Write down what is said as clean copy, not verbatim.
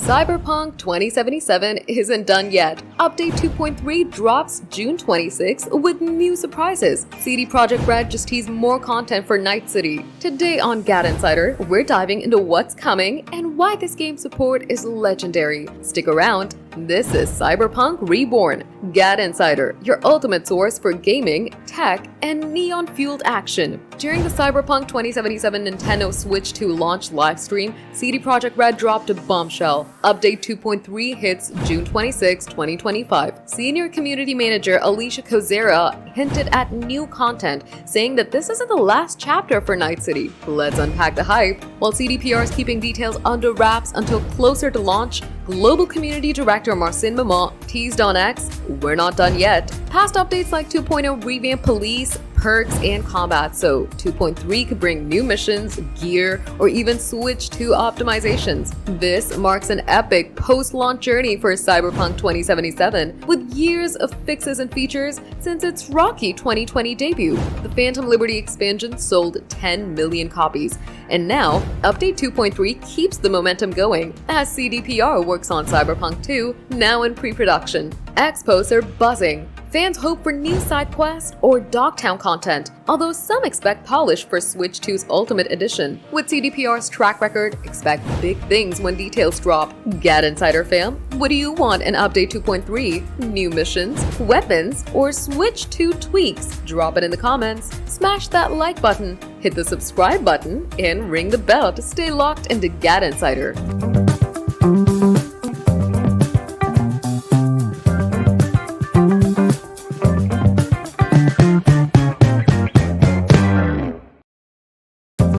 Cyberpunk 2077 isn't done yet. Update 2.3 drops June 26 with new surprises. CD Projekt Red just teased more content for Night City. Today on GadInsider, we're diving into what's coming and why this game's support is legendary. Stick around. This is Cyberpunk Reborn. GadInsider, your ultimate source for gaming, tech, and neon-fueled action. During the Cyberpunk 2077 Nintendo Switch 2 launch livestream, CD Projekt Red dropped a bombshell. Update 2.3 hits June 26, 2025. Senior community manager Alicia Kozera hinted at new content, saying that this isn't the last chapter for Night City. Let's unpack the hype. While CDPR is keeping details under wraps until closer to launch, Global Community Director Marcin Mamont teased on X, "We're not done yet." Past updates like 2.0 revamp police, perks, and combat, so 2.3 could bring new missions, gear, or even Switch 2 optimizations. This marks an epic post-launch journey for Cyberpunk 2077, with years of fixes and features since its rocky 2020 debut. The Phantom Liberty expansion sold 10 million copies, and now Update 2.3 keeps the momentum going as CDPR works on Cyberpunk 2, now in pre-production. X posts are buzzing. Fans hope for new side quests or Dogtown content, although some expect polish for Switch 2's Ultimate Edition. With CDPR's track record, expect big things when details drop. GadInsider fam, what do you want in Update 2.3? New missions, weapons, or Switch 2 tweaks? Drop it in the comments. Smash that like button, hit the subscribe button, and ring the bell to stay locked into GadInsider.